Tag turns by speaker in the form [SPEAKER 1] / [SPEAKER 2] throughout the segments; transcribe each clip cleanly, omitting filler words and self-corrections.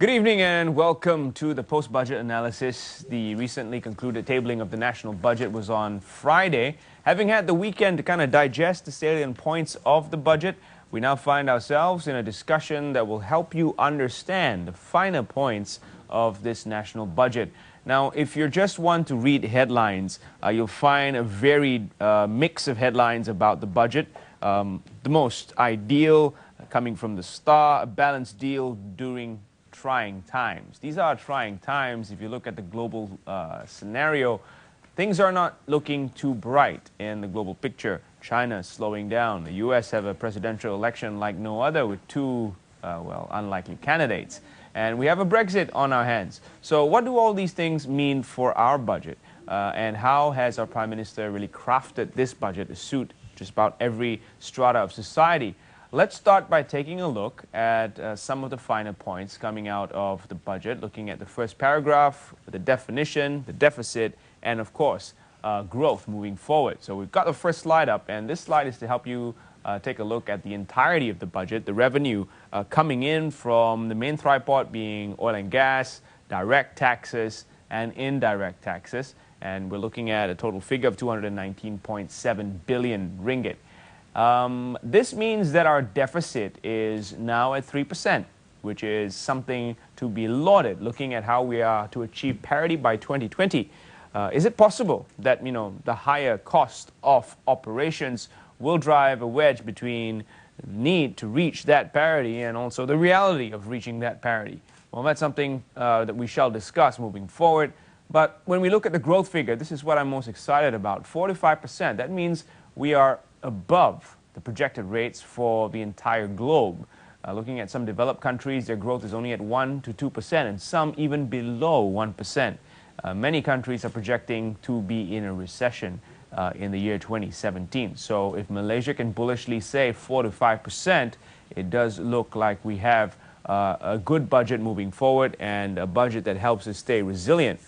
[SPEAKER 1] Good evening and welcome to the post-budget analysis. The recently concluded tabling of the national budget was on Friday. Having had the weekend to kind of digest the salient points of the budget, we now find ourselves in a discussion that will help you understand the finer points of this national budget. Now, if you're just one to read headlines, you'll find a varied mix of headlines about the budget. The most ideal coming from the Star, a balanced deal during trying times. These are trying times. If you look at the global scenario, things are not looking too bright in the global picture. China is slowing down. The U.S. have a presidential election like no other with two, unlikely candidates. And we have a Brexit on our hands. So what do all these things mean for our budget? And how has our Prime Minister really crafted this budget to suit just about every strata of society? Let's start by taking a look at some of the finer points coming out of the budget, looking at the first paragraph, the definition, the deficit, and of course, growth moving forward. So we've got the first slide up, and this slide is to help you take a look at the entirety of the budget, the revenue coming in from the main tripod being oil and gas, direct taxes, and indirect taxes. And we're looking at a total figure of 219.7 billion ringgit. This means that our deficit is now at 3%, which is something to be lauded, looking at how we are to achieve parity by 2020. Is it possible that, the higher cost of operations will drive a wedge between the need to reach that parity and also the reality of reaching that parity? Well, that's something that we shall discuss moving forward. But when we look at the growth figure, this is what I'm most excited about, 4 to 5%. That means we are above the projected rates for the entire globe. Looking at some developed countries, their growth is only at 1 to 2%, and some even below 1%. Many countries are projecting to be in a recession in the year 2017. So if Malaysia can bullishly say 4 to 5%, it does look like we have a good budget moving forward and a budget that helps us stay resilient.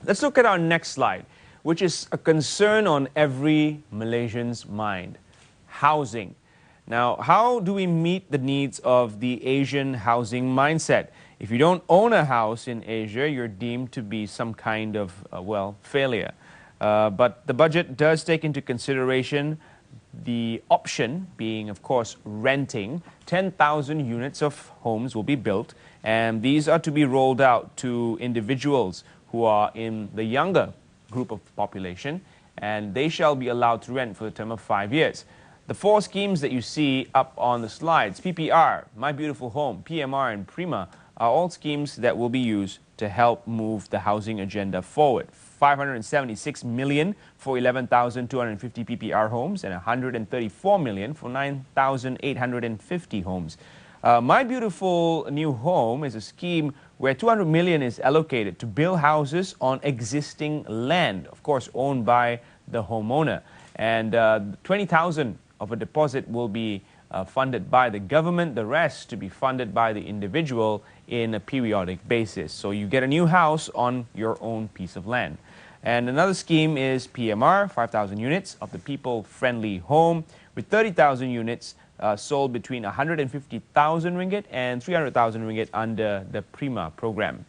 [SPEAKER 1] Let's look at our next slide, which is a concern on every Malaysian's mind: housing. Now, how do we meet the needs of the Asian housing mindset? If you don't own a house in Asia, you're deemed to be some kind of, failure. But the budget does take into consideration the option being, of course, renting. 10,000 units of homes will be built, and these are to be rolled out to individuals who are in the younger group of population, and they shall be allowed to rent for the term of 5 years. The four schemes that you see up on the slides, PPR, My Beautiful Home, PMR, and Prima, are all schemes that will be used to help move the housing agenda forward. 576 million for 11,250 PPR homes and 134 million for 9,850 homes. My Beautiful New Home is a scheme where 200 million is allocated to build houses on existing land, of course owned by the homeowner. And 20,000 of a deposit will be funded by the government, the rest to be funded by the individual in a periodic basis. So you get a new house on your own piece of land. And another scheme is PMR, 5,000 units of the people-friendly home, with 30,000 units sold between 150,000 ringgit and 300,000 ringgit under the Prima program.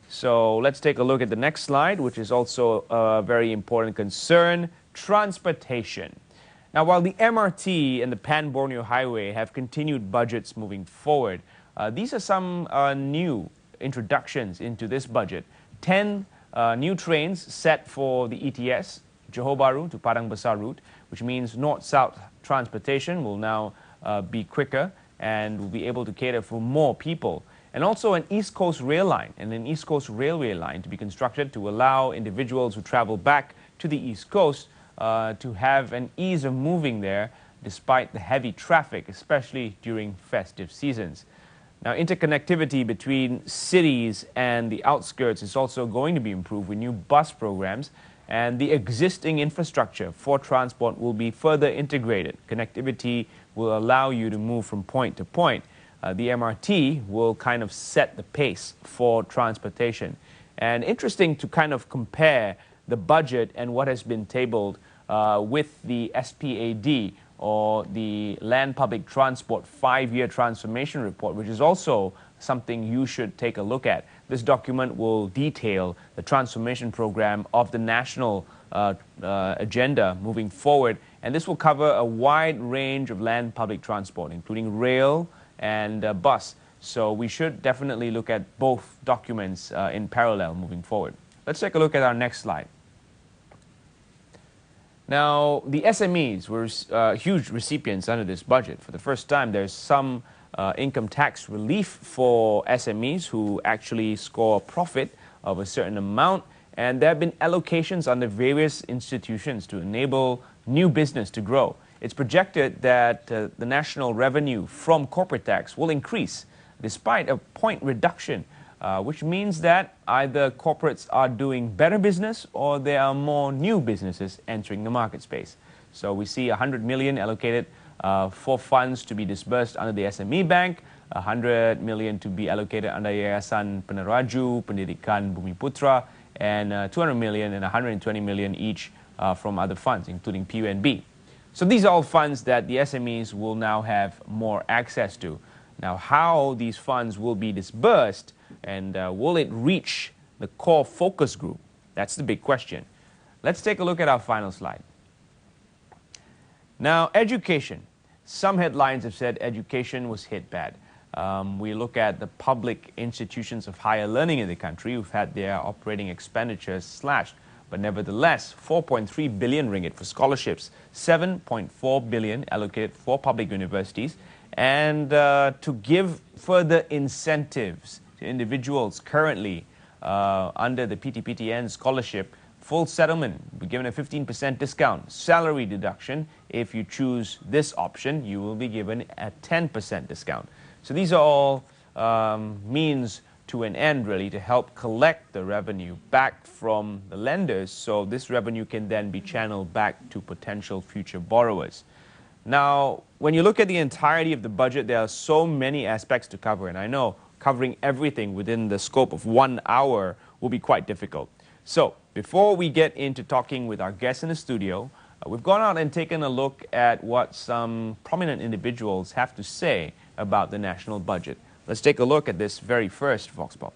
[SPEAKER 1] So let's take a look at the next slide, which is also a very important concern: transportation. Now, while the MRT and the Pan-Borneo Highway have continued budgets moving forward, these are some new introductions into this budget. 10 new trains set for the ETS, Johor Bahru to Padang Besar route, which means north-south transportation will now be quicker and will be able to cater for more people. And also an East Coast rail line and an East Coast railway line to be constructed to allow individuals who travel back to the East Coast to have an ease of moving there despite the heavy traffic, especially during festive seasons. Now, interconnectivity between cities and the outskirts is also going to be improved with new bus programs, and the existing infrastructure for transport will be further integrated. Connectivity will allow you to move from point to point. The MRT will kind of set the pace for transportation. And interesting to kind of compare the budget and what has been tabled with the SPAD, or the Land Public Transport 5-Year Transformation Report, which is also something you should take a look at. This document will detail the transformation program of the national agenda moving forward, and this will cover a wide range of land public transport, including rail and bus. So we should definitely look at both documents in parallel moving forward. Let's take a look at our next slide. Now, the SMEs were huge recipients under this budget. For the first time, there's some income tax relief for SMEs who actually score a profit of a certain amount. And there have been allocations under various institutions to enable new business to grow. It's projected that the national revenue from corporate tax will increase despite a point reduction, which means that either corporates are doing better business or there are more new businesses entering the market space. So we see 100 million allocated for funds to be disbursed under the SME Bank, 100 million to be allocated under Yayasan Peneraju, Pendidikan Bumiputra, and 200 million and 120 million each from other funds, including PUNB. So these are all funds that the SMEs will now have more access to. Now, how these funds will be disbursed and will it reach the core focus group? That's the big question. Let's take a look at our final slide. Now, education. Some headlines have said education was hit bad. We look at the public institutions of higher learning in the country who've had their operating expenditures slashed. But nevertheless, 4.3 billion ringgit for scholarships, 7.4 billion allocated for public universities, and to give further incentives to individuals currently under the PTPTN scholarship, full settlement, be given a 15% discount, salary deduction. If you choose this option, you will be given a 10% discount. So these are all means to an end, really, to help collect the revenue back from the lenders, so this revenue can then be channeled back to potential future borrowers. Now, when you look at the entirety of the budget, there are so many aspects to cover, and I know covering everything within the scope of 1 hour will be quite difficult. So, before we get into talking with our guests in the studio, we've gone out and taken a look at what some prominent individuals have to say about the national budget. Let's take a look at this very first Vox Pop.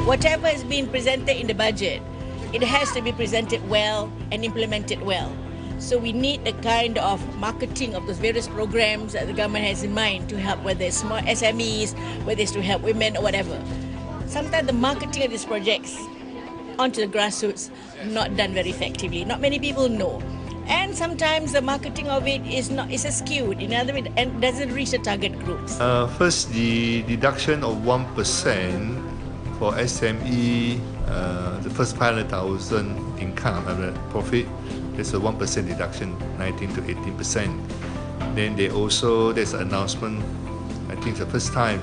[SPEAKER 2] Whatever is being presented in the budget, it has to be presented well and implemented well. So we need a kind of marketing of those various programs that the government has in mind to help, whether it's small SMEs, whether it's to help women or whatever. Sometimes the marketing of these projects onto the grassroots not done very effectively. Not many people know. And sometimes the marketing of it is skewed, in other words, and doesn't reach the target groups.
[SPEAKER 3] First, the deduction of 1% for SME, the first 500,000 income, profit, there's a 1% deduction, 19 to 18%. Then there's an announcement, I think it's the first time,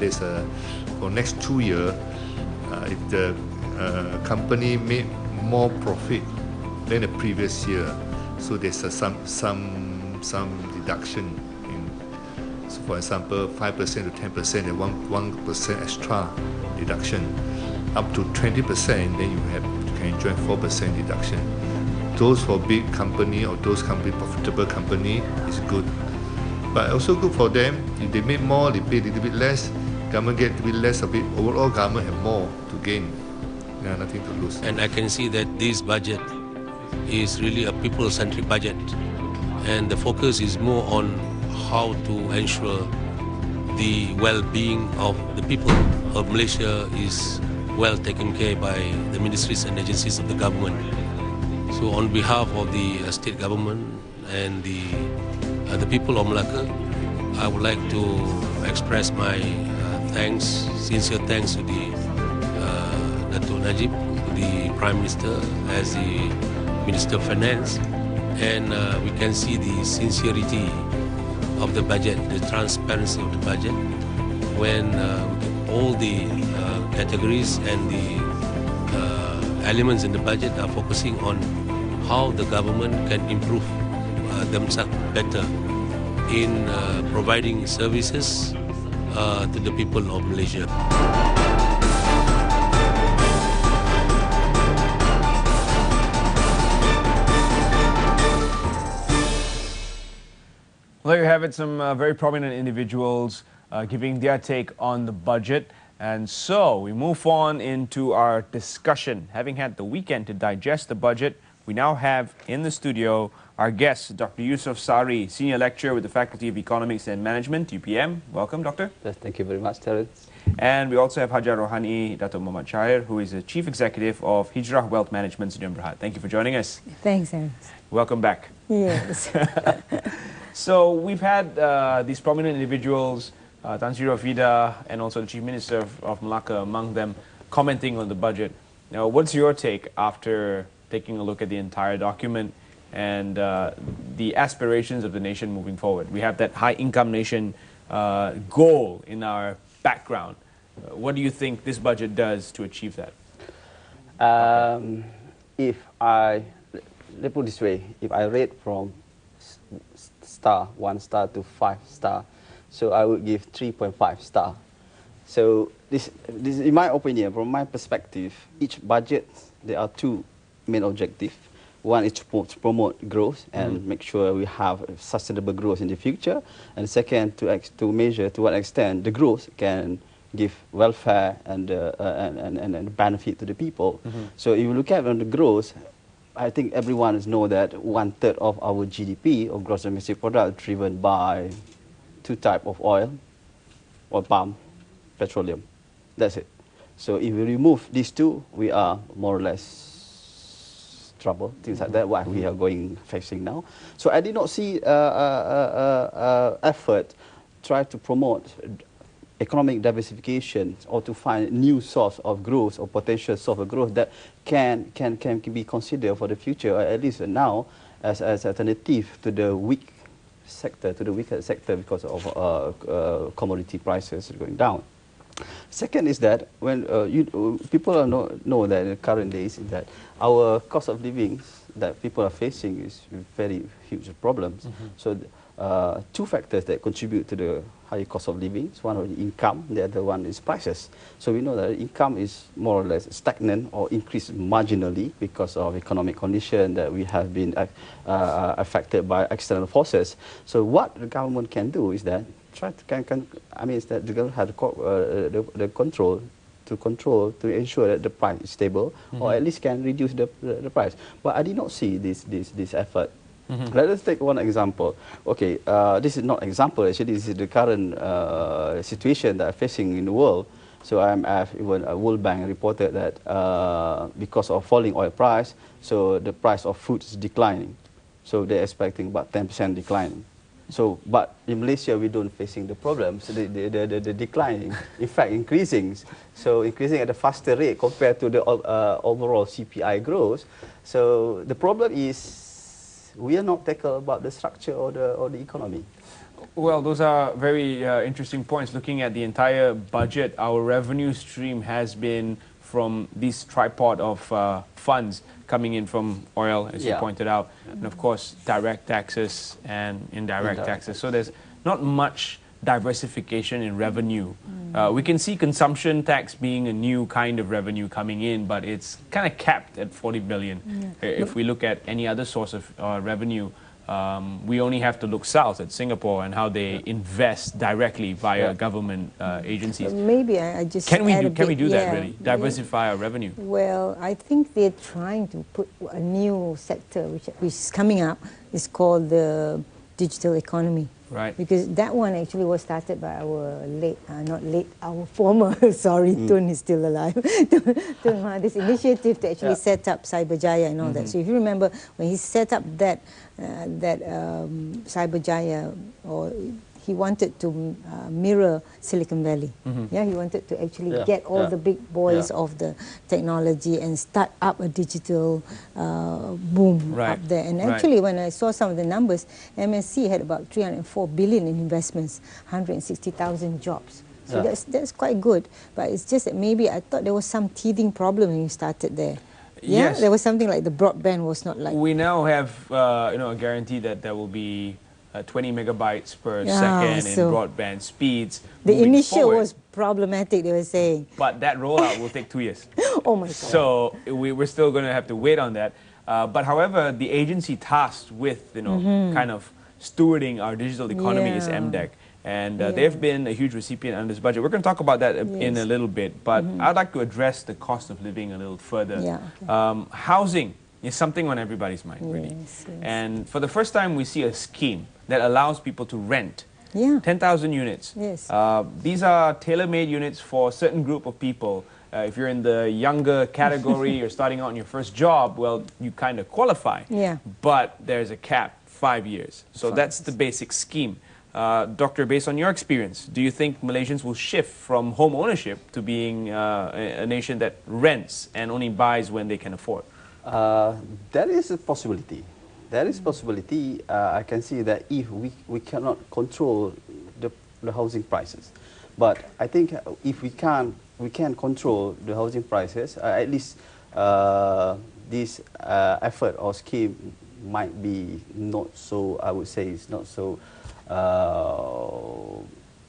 [SPEAKER 3] for next 2 years, if the company made more profit than the previous year, so there's some deduction. So for example, 5% to 10%, and 1% extra deduction. Up to 20%, then you can enjoy 4% deduction. Those for big company or those profitable company is good. But also good for them, if they make more, they pay a little bit less, government get a bit less of it, overall government have more to gain. Yeah, nothing to lose.
[SPEAKER 4] And I can see that this budget is really a people-centric budget, and the focus is more on how to ensure the well-being of the people of Malaysia is well taken care by the ministries and agencies of the government. So on behalf of the state government and the people of Malacca, I would like to express my sincere thanks to the Dato' Najib, the Prime Minister, as the Minister of Finance, and we can see the sincerity of the budget, the transparency of the budget, when all the categories and the elements in the budget are focusing on how the government can improve themselves better in providing services to the people of Malaysia.
[SPEAKER 1] Well, there you have it, some very prominent individuals giving their take on the budget. And so we move on into our discussion. Having had the weekend to digest the budget, we now have in the studio our guest, Dr. Yusuf Sari, Senior Lecturer with the Faculty of Economics and Management, UPM. Welcome, Doctor.
[SPEAKER 5] Yes, thank you very much, Terence.
[SPEAKER 1] And we also have Hajar Rohani, Dato' Muhammad Shahir, who is the Chief Executive of Hijrah Wealth Management, Sdn Bhd. Thank you for joining us.
[SPEAKER 6] Thanks, Terence.
[SPEAKER 1] Welcome back.
[SPEAKER 6] Yes.
[SPEAKER 1] So we've had these prominent individuals, Tan Sri Rafida and also the Chief Minister of Malacca among them, commenting on the budget. Now, what's your take after taking a look at the entire document and the aspirations of the nation moving forward? We have that high-income nation goal in our background. What do you think this budget does to achieve that?
[SPEAKER 5] Let's put it this way, if I rate from 1 star to 5 star, so I would give 3.5 star. So this, in my opinion, from my perspective, each budget, there are two main objectives. One is to promote growth and make sure we have sustainable growth in the future. And second, to measure to what extent the growth can give welfare and benefit to the people. So if you look at on the growth, I think everyone knows that 1/3 of our GDP, or gross domestic product, driven by two types of oil palm, petroleum. That's it. So if we remove these two, we are more or less trouble, things like that, what we are facing now. So I did not see effort try to promote economic diversification or to find new source of growth or potential source of growth that can be considered for the future, or at least now, as alternative to the weak sector, to the weaker sector because of commodity prices going down. Second is that when people know that in the current days is that our cost of living that people are facing is very huge problems. So two factors that contribute to the higher cost of living. One is income, the other one is prices. So we know that income is more or less stagnant or increased marginally because of economic condition that we have been affected by external forces. So what the government can do is that try to is that the government have the control to ensure that the price is stable, or at least can reduce the price. But I did not see this effort. Let us take one example. Okay, this is not example, actually this is the current situation that are facing in the world. So IMF, even World Bank reported that because of falling oil price, so the price of food is declining. So they're expecting about 10% decline. So, but in Malaysia, we don't facing the problems. The declining, in fact, increasing. So increasing at a faster rate compared to the overall CPI growth. So the problem is we are not tackle about the structure or the economy.
[SPEAKER 1] Well, those are very interesting points. Looking at the entire budget, our revenue stream has been from this tripod of funds coming in from oil, as you pointed out, and of course direct taxes and indirect taxes. So there's not much diversification in revenue. We can see consumption tax being a new kind of revenue coming in, but it's kind of capped at 40 billion. If we look at any other source of revenue, we only have to look south at Singapore and how they invest directly via government agencies.
[SPEAKER 6] Maybe I just
[SPEAKER 1] can we do that really? Diversify our revenue?
[SPEAKER 6] Well, I think they're trying to put a new sector which is coming up. It's called the digital economy.
[SPEAKER 1] Right.
[SPEAKER 6] Because that one actually was started by our our former, sorry, Tun is still alive, Tun Mahathir's initiative to actually set up Cyberjaya and all that. So if you remember, when he set up that Cyberjaya, or he wanted to mirror Silicon Valley. He wanted to actually get all the big boys of the technology and start up a digital boom up there. And actually, when I saw some of the numbers, MSC had about 304 billion in investments, 160,000 jobs. So that's quite good. But it's just that maybe I thought there was some teething problem when you started there. Yeah, there was something like the broadband was not like.
[SPEAKER 1] We now have a guarantee that there will be 20 megabytes per second in broadband speeds.
[SPEAKER 6] The initial was problematic, they were saying.
[SPEAKER 1] But that rollout will take 2 years.
[SPEAKER 6] Oh my God.
[SPEAKER 1] So we're still going to have to wait on that. But however, the agency tasked with kind of stewarding our digital economy is MDEC. And they've been a huge recipient under this budget. We're going to talk about that in a little bit, but I'd like to address the cost of living a little further. Housing is something on everybody's mind, really. And for the first time, we see a scheme that allows people to rent 10,000 units. These are tailor-made units for a certain group of people. If you're in the younger category, you're starting out on your first job, well, you kind of qualify. But there's a cap, 5 years. So that's the basic scheme. Doctor, based on your experience, do you think Malaysians will shift from home ownership to being a nation that rents and only buys when they can afford?
[SPEAKER 5] That is a possibility. There is possibility. I can see that if we cannot control the housing prices, but I think if we can control the housing prices, at least this effort or scheme might be not so, I would say it's not so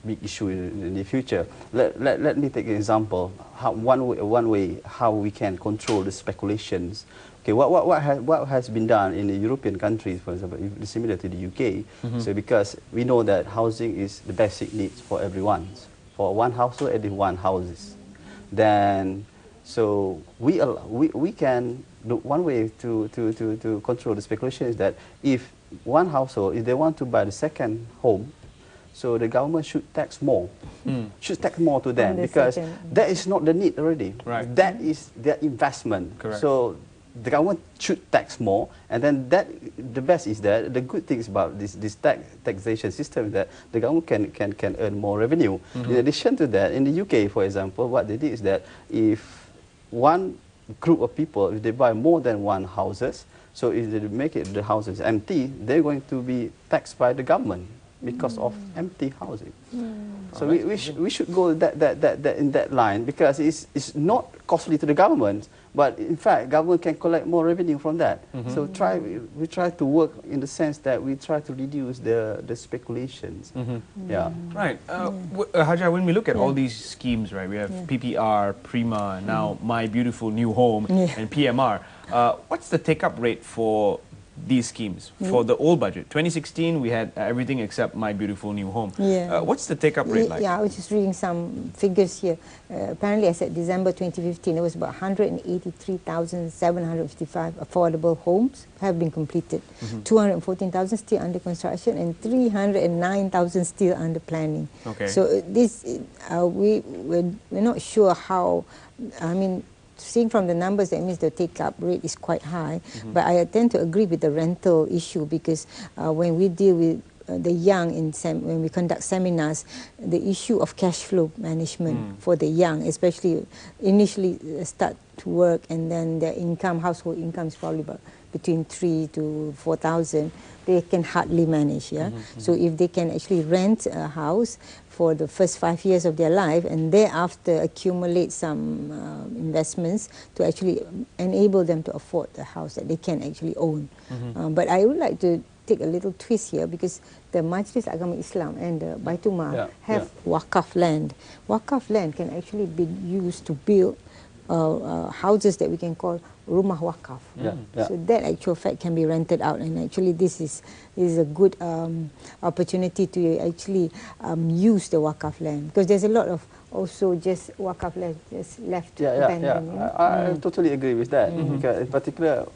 [SPEAKER 5] big issue in the future. Let me take an example. One way how we can control the speculations. Okay, what has been done in the European countries, for example, similar to the UK. So because we know that housing is the basic needs for everyone, for one household and one houses. Then, so we can do one way to control the speculation is that if one household, if they want to buy the second home, so the government should tax more, should tax more to them because that is not the need already. That is their investment. So the government should tax more, and then the best is that the good things about this taxation system is that the government can earn more revenue. In addition to that, in the UK, for example, what they did is that if one group of people, if they buy more than one houses, so if they make the houses empty, they're going to be taxed by the government because of empty housing. So we should go in that line because it's not costly to the government, but in fact, government can collect more revenue from that. So we try to work in the sense that we try to reduce the speculations.
[SPEAKER 1] Right. Haja, when we look at all these schemes, right, we have PPR, Prima, and now My Beautiful New Home, and PMR. What's the take-up rate for these schemes? For the old budget, 2016, we had everything except My Beautiful New Home. What's the take-up rate like?
[SPEAKER 6] I was just reading some figures here. Apparently, as at December 2015, there was about 183,755 affordable homes have been completed, 214,000 still under construction, and 309,000 still under planning. So this, we're not sure how, I mean, seeing from the numbers, that means the take-up rate is quite high. But I tend to agree with the rental issue because when we deal with the young, when we conduct seminars, the issue of cash flow management for the young, especially initially start to work and then their income, household income is probably about between 3,000 to 4,000, they can hardly manage. So if they can actually rent a house for the first 5 years of their life and thereafter accumulate some investments to actually enable them to afford the house that they can actually own. But I would like to take a little twist here because the Majlis Agama Islam and the Baitul Mal have wakaf land. Wakaf land can actually be used to build houses that we can call rumah wakaf. So that actual fact can be rented out, and actually this is a good opportunity to actually use the wakaf land because there's a lot of also just wakaf land just left abandoned.
[SPEAKER 5] I totally agree with that. Because in particular,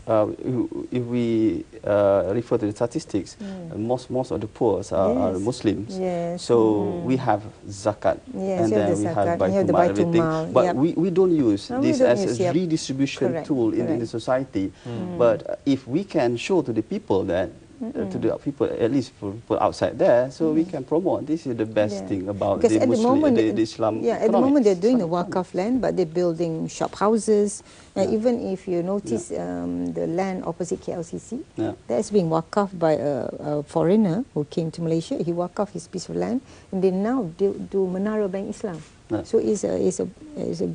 [SPEAKER 5] if we refer to the statistics, most of the poor are Muslims. So we have zakat, and then we have Baitul Mal, everything. But we don't use this as a redistribution tool in the society. But if we can show to the people that, to the people, at least for people outside there, so we can promote. This is the best thing about the Muslim, the Islam.
[SPEAKER 6] At the moment they're doing the wakaf land, but they're building shop houses. Even if you notice the land opposite KLCC, that's being wakaf by a foreigner who came to Malaysia. He wakaf his piece of land, and they now do Menara Bank Islam. So it's a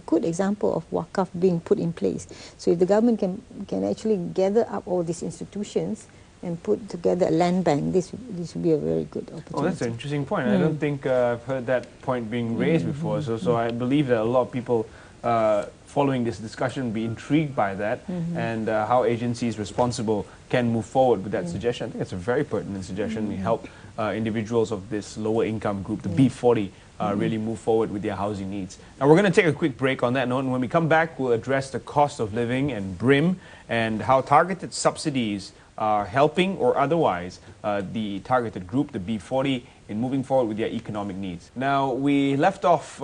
[SPEAKER 6] good example of wakaf being put in place. So if the government can actually gather up all these institutions and put together a land bank, this would be a very good opportunity.
[SPEAKER 1] Oh, that's an interesting point. I don't think I've heard that point being raised before. So I believe that a lot of people following this discussion, be intrigued by that and how agencies responsible can move forward with that suggestion. I think it's a very pertinent suggestion. We help individuals of this lower income group, the B40, really move forward with their housing needs. Now we're going to take a quick break on that note, and when we come back, we'll address the cost of living and BRIM and how targeted subsidies are helping or otherwise the targeted group, the B40, in moving forward with their economic needs. Now, we left off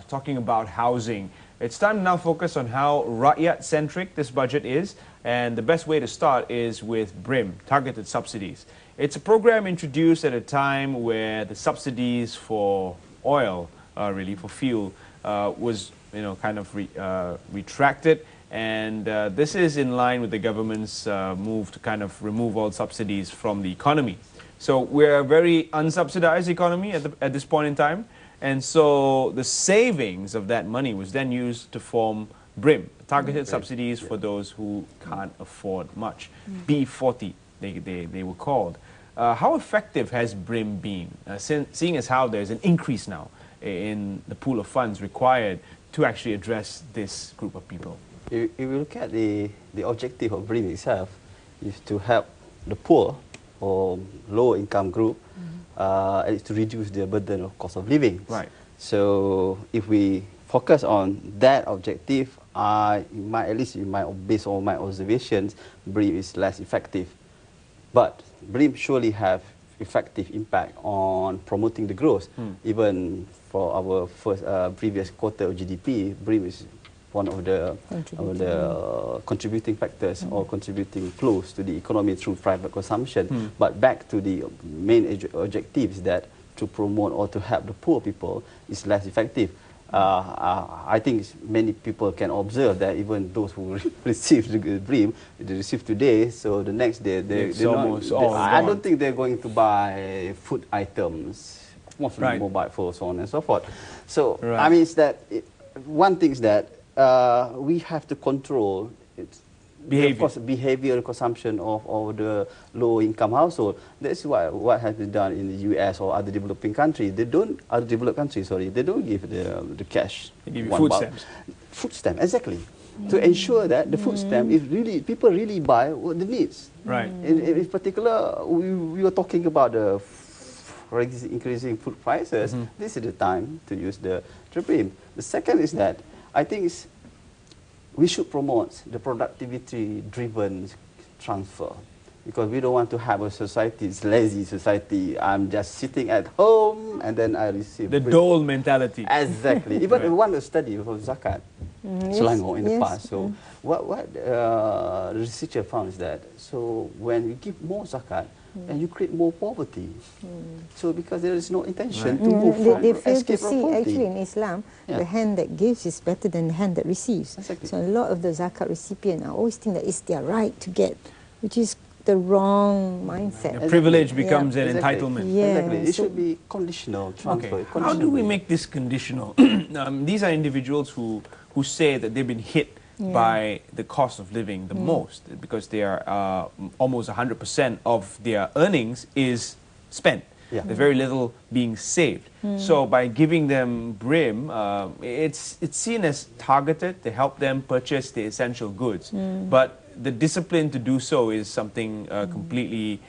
[SPEAKER 1] talking about housing. It's time to now focus on how rakyat-centric this budget is, and the best way to start is with BRIM, targeted subsidies. It's a program introduced at a time where the subsidies for oil, really for fuel, was kind of retracted, and this is in line with the government's move to kind of remove all subsidies from the economy. So we're a very unsubsidized economy at this point in time, and so the savings of that money was then used to form BRIM, targeted subsidies for those who can't afford much. B40, they were called. How effective has BRIM been, seeing as how there's an increase now in the pool of funds required to actually address this group of people?
[SPEAKER 5] If you look at the objective of BRIM itself, is to help the poor or low income group and to reduce the burden of cost of living.
[SPEAKER 1] Right.
[SPEAKER 5] So if we focus on that objective, at least based on my observations, BRIM is less effective. But BRIM surely have effective impact on promoting the growth. Even for our previous quarter of GDP, BRIM is one of the contributing factors or contributing flows to the economy through private consumption. But back to the main objectives, that to promote or to help the poor people is less effective. I think many people can observe that even those who receive the BRIM, they receive today, so the next day I don't think they're going to buy food items, mostly mobile phones, so on and so forth. So I mean, one thing is that we have to control behavior and consumption of the low-income household. That's what has been done in the US or other developing countries. They don't give the cash.
[SPEAKER 1] They give you food stamps.
[SPEAKER 5] Food stamp, exactly. To ensure that the food stamp is really, people really buy what they need.
[SPEAKER 1] Right.
[SPEAKER 5] In particular, we were talking about the increasing food prices. This is the time to use the BRIM. The second is that I think we should promote the productivity-driven transfer, because we don't want to have a society, it's lazy society. I'm just sitting at home and then I receive
[SPEAKER 1] the dole mentality.
[SPEAKER 5] Exactly. Even one study of zakat, Selangor in the past. So what the researcher found is that when you give more zakat, and you create more poverty. So because there is no intention to move from
[SPEAKER 6] they fail to
[SPEAKER 5] escape from
[SPEAKER 6] see,
[SPEAKER 5] poverty.
[SPEAKER 6] actually in Islam, the hand that gives is better than the hand that receives.
[SPEAKER 5] Exactly.
[SPEAKER 6] So a lot of the zakat recipients always think that it's their right to get, which is the wrong mindset.
[SPEAKER 1] The privilege becomes an entitlement.
[SPEAKER 6] Yeah.
[SPEAKER 5] Exactly. It should be conditional transfer.
[SPEAKER 1] Okay. How do we make this conditional? These are individuals who say that they've been hit by the cost of living the most, because they are almost 100% of their earnings is spent. There's very little being saved. So by giving them BRIM, it's seen as targeted to help them purchase the essential goods. But the discipline to do so is something completely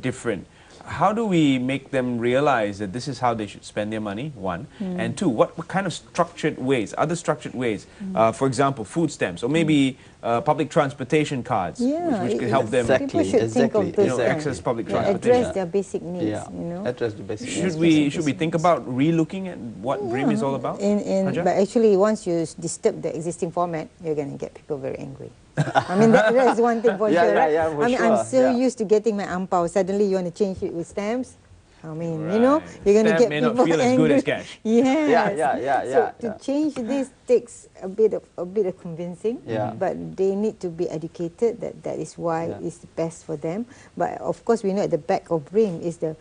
[SPEAKER 1] different. How do we make them realize that this is how they should spend their money, one? And two, what kind of structured ways, other structured ways, for example, food stamps, or maybe public transportation cards, which can help them
[SPEAKER 6] People should think of those
[SPEAKER 1] access public transportation.
[SPEAKER 6] address their basic needs.
[SPEAKER 5] Address the basic needs.
[SPEAKER 1] Should we think about re-looking at what BRIM is all about?
[SPEAKER 6] But actually, once you disturb the existing format, you're going to get people very angry. I mean, that's one thing for sure, right?
[SPEAKER 5] For
[SPEAKER 6] I mean,
[SPEAKER 5] sure.
[SPEAKER 6] I'm so used to getting my ampao. Suddenly, you want to change it with stamps. I mean, you're going to get
[SPEAKER 1] may
[SPEAKER 6] people
[SPEAKER 1] not feel
[SPEAKER 6] angry.
[SPEAKER 1] as good as cash.
[SPEAKER 6] So to change this takes a bit of convincing. But they need to be educated that is why it's best for them. But of course, we know at the back of BRIM is the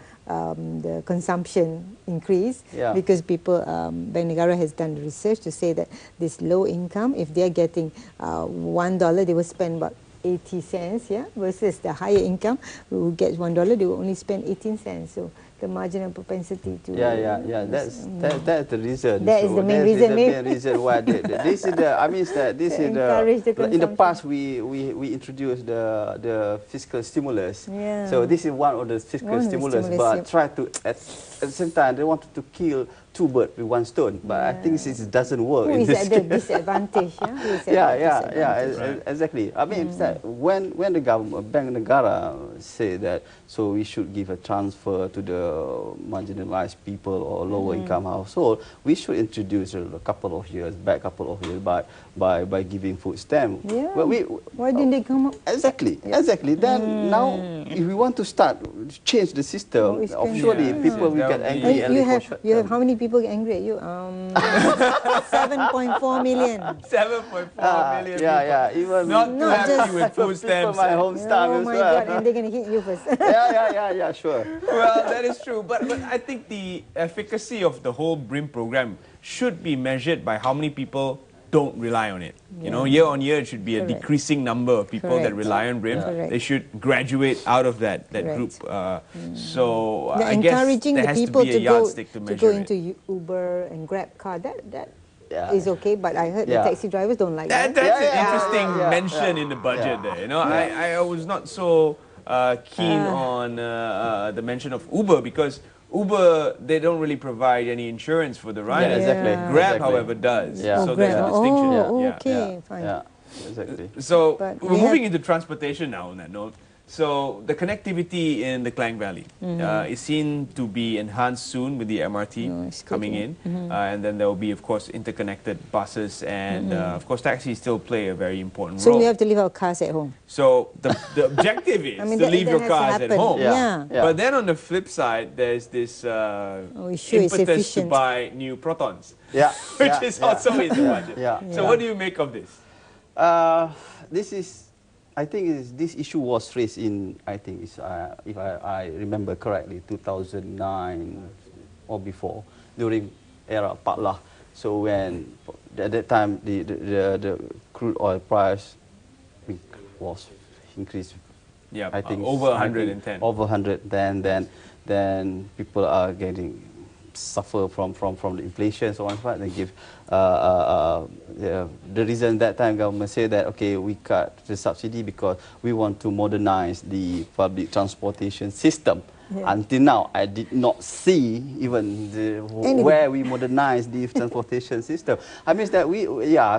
[SPEAKER 6] consumption increase, because people, Bank Negara has done research to say that this low income, if they're getting $1, they will spend about 80 cents, versus the higher income who gets $1, they will only spend 18 cents. So the marginal propensity to.
[SPEAKER 5] That's the reason.
[SPEAKER 6] That is the main reason.
[SPEAKER 5] The main reason why this is the. I mean that this is the. In the past, we introduced the fiscal stimulus.
[SPEAKER 6] Yeah.
[SPEAKER 5] So this is one of the fiscal stimulus, but try to at the same time they wanted to kill two birds with one stone. But I think this doesn't work.
[SPEAKER 6] Who
[SPEAKER 5] in
[SPEAKER 6] is
[SPEAKER 5] this
[SPEAKER 6] at the disadvantage?
[SPEAKER 5] Exactly. I mean, that when the government, Bank Negara say that, so we should give a transfer to the marginalized people or lower income household, we should introduce a couple of years back by giving food stamp.
[SPEAKER 6] Yeah.
[SPEAKER 5] Well,
[SPEAKER 6] why didn't they come up?
[SPEAKER 5] Exactly. Then now, if we want to start change the system, surely people will get angry.
[SPEAKER 6] You have how many people get angry at you? 7.4 million.
[SPEAKER 1] 7.4 million.
[SPEAKER 5] Even
[SPEAKER 1] not happy with food stamps.
[SPEAKER 5] My home staff
[SPEAKER 6] oh my God! And they're going to hit you first.
[SPEAKER 5] Sure.
[SPEAKER 1] Well, that is true. But I think the efficacy of the whole BRIM program should be measured by how many people don't rely on it. You know, year on year, it should be a decreasing number of people that rely on BRIM. They should graduate out of that group. So I guess
[SPEAKER 6] encouraging
[SPEAKER 1] there
[SPEAKER 6] the
[SPEAKER 1] has
[SPEAKER 6] people
[SPEAKER 1] to be a yardstick to measure
[SPEAKER 6] go into Uber and Grab car. That is okay, but I heard the taxi drivers don't like that.
[SPEAKER 1] That's an interesting mention in the budget there. You know, I was not so keen on the mention of Uber because Uber, they don't really provide any insurance for the riders. Grab, however, does. So there's a distinction.
[SPEAKER 6] Fine.
[SPEAKER 5] Exactly.
[SPEAKER 1] So we're moving into transportation now on that note. So the connectivity in the Klang Valley is seen to be enhanced soon with the MRT coming in. And then there will be, of course, interconnected buses and, of course, taxis still play a very important role.
[SPEAKER 6] So we have to leave our cars at home.
[SPEAKER 1] So the objective is to leave your cars at home. But then on the flip side, there's this impetus to buy new Protons, which is also in the budget. So what do you make of this?
[SPEAKER 5] I think this issue was raised in, I think, if I remember correctly, 2009 or before, during era Pak Lah. So when at that time the crude oil price was increased, I think
[SPEAKER 1] over 110.
[SPEAKER 5] Over 100, then people are suffer from the inflation, so on and so forth. They give the reason that time government said that we cut the subsidy because we want to modernize the public transportation system. Until now, I did not see even where we modernize the transportation system. I mean that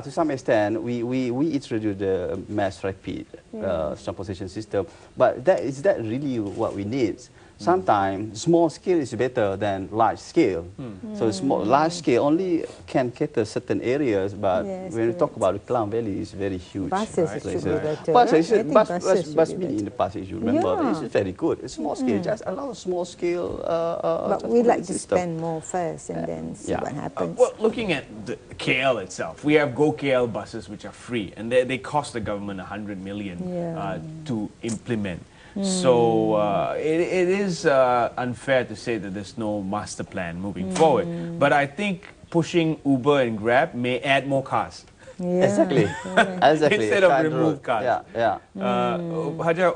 [SPEAKER 5] to some extent we introduced the mass rapid transportation system, but is that really what we need? Sometimes small scale is better than large scale. So large scale only can cater certain areas, but when we talk about the Klang Valley, it's very huge.
[SPEAKER 6] Buses should be better.
[SPEAKER 5] Bus in the past, you remember, it's very good. It's small scale, just allow small scale.
[SPEAKER 6] But we like to spend more first and then see what happens.
[SPEAKER 1] Well, looking at the KL itself, we have Go KL buses which are free, and they cost the government 100 million to implement. So it is unfair to say that there's no master plan moving forward. But I think pushing Uber and Grab may add more cars.
[SPEAKER 5] Exactly.
[SPEAKER 1] Instead of remove cars. Hajar,